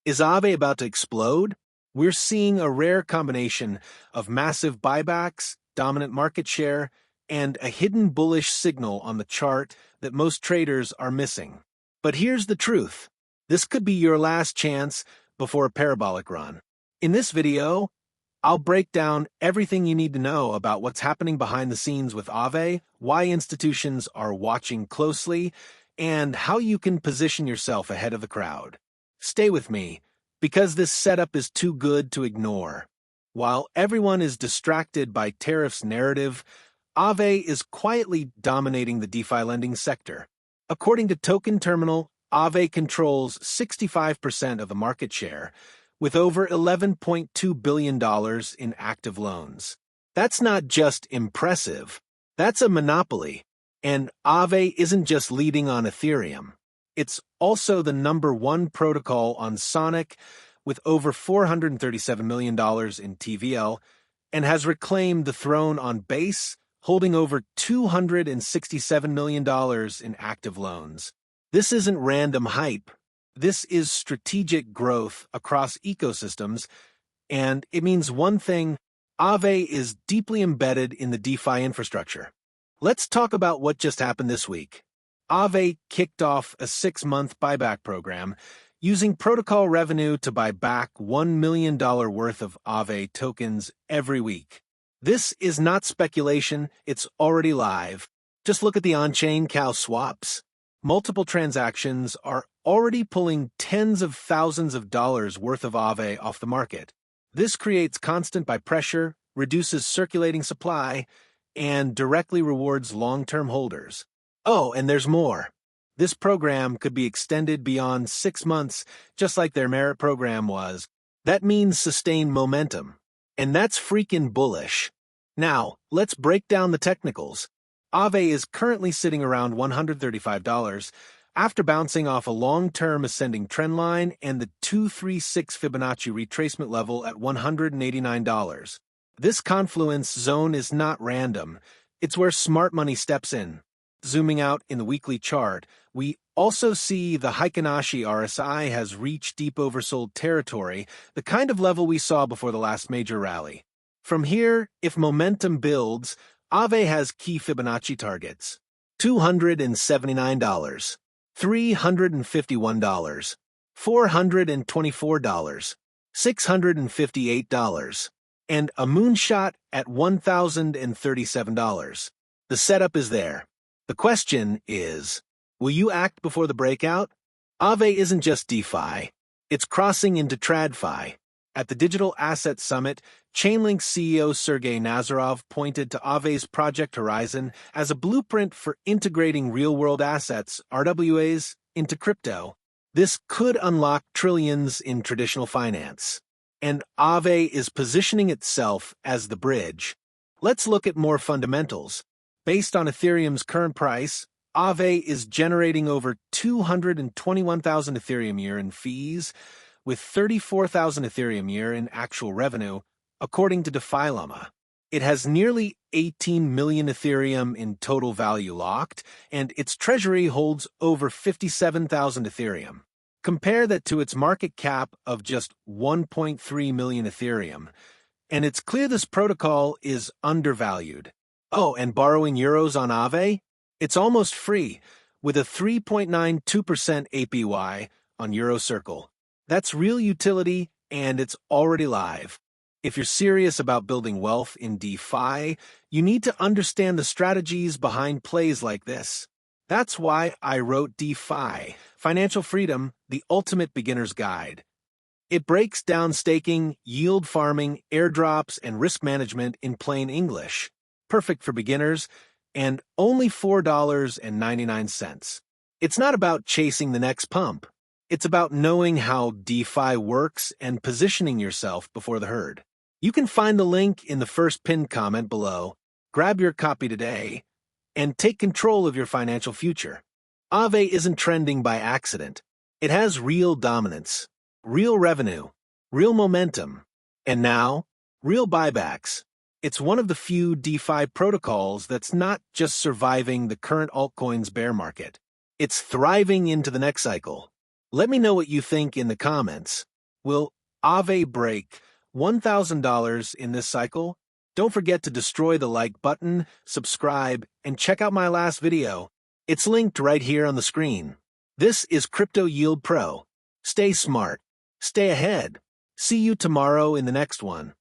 Is AAVE about to explode? We're seeing a rare combination of massive buybacks, dominant market share, and a hidden bullish signal on the chart that most traders are missing. But here's the truth. This could be your last chance before a parabolic run. In this video, I'll break down everything you need to know about what's happening behind the scenes with AAVE, why institutions are watching closely, and how you can position yourself ahead of the crowd. Stay with me, because this setup is too good to ignore. While everyone is distracted by tariffs narrative, AAVE is quietly dominating the DeFi lending sector. According to Token Terminal, AAVE controls 65% of the market share, with over $11.2 billion in active loans. That's not just impressive, that's a monopoly. And AAVE isn't just leading on Ethereum. It's also the #1 protocol on Sonic, with over $437 million in TVL, and has reclaimed the throne on Base, holding over $267 million in active loans. This isn't random hype. This is strategic growth across ecosystems, and it means one thing: AAVE is deeply embedded in the DeFi infrastructure. Let's talk about what just happened this week. AAVE kicked off a 6-month buyback program, using protocol revenue to buy back $1 million worth of AAVE tokens every week. This is not speculation, it's already live. Just look at the on-chain cow swaps. Multiple transactions are already pulling tens of thousands of dollars worth of AAVE off the market. This creates constant buy pressure, reduces circulating supply, and directly rewards long-term holders. Oh, and there's more. This program could be extended beyond 6 months, just like their merit program was. That means sustained momentum. And that's freaking bullish. Now, let's break down the technicals. AAVE is currently sitting around $135, after bouncing off a long-term ascending trendline and the 236 Fibonacci retracement level at $189. This confluence zone is not random. It's where smart money steps in. Zooming out in the weekly chart, we also see the Fibonacci RSI has reached deep oversold territory, the kind of level we saw before the last major rally. From here, if momentum builds, AAVE has key Fibonacci targets: $279, $351, $424, $658, and a moonshot at $1,037. The setup is there. The question is, will you act before the breakout? AAVE isn't just DeFi, it's crossing into TradFi. At the Digital Asset Summit, Chainlink CEO Sergey Nazarov pointed to AAVE's Project Horizon as a blueprint for integrating real-world assets, RWAs, into crypto. This could unlock trillions in traditional finance. And AAVE is positioning itself as the bridge. Let's look at more fundamentals. Based on Ethereum's current price, AAVE is generating over 221,000 Ethereum a year in fees, with 34,000 Ethereum a year in actual revenue, according to DeFi Llama. It has nearly 18 million Ethereum in total value locked, and its treasury holds over 57,000 Ethereum. Compare that to its market cap of just 1.3 million Ethereum, and it's clear this protocol is undervalued. Oh, and borrowing euros on AAVE? It's almost free, with a 3.92% APY on EuroCircle. That's real utility, and it's already live. If you're serious about building wealth in DeFi, you need to understand the strategies behind plays like this. That's why I wrote DeFi, Financial Freedom, the Ultimate Beginner's Guide. It breaks down staking, yield farming, airdrops, and risk management in plain English. Perfect for beginners, and only $4.99. It's not about chasing the next pump. It's about knowing how DeFi works and positioning yourself before the herd. You can find the link in the first pinned comment below. Grab your copy today and take control of your financial future. AAVE isn't trending by accident. It has real dominance, real revenue, real momentum, and now, real buybacks. It's one of the few DeFi protocols that's not just surviving the current altcoins bear market. It's thriving into the next cycle. Let me know what you think in the comments. Will AAVE break $1,000 in this cycle? Don't forget to destroy the like button, subscribe, and check out my last video. It's linked right here on the screen. This is Crypto Yield Pro. Stay smart. Stay ahead. See you tomorrow in the next one.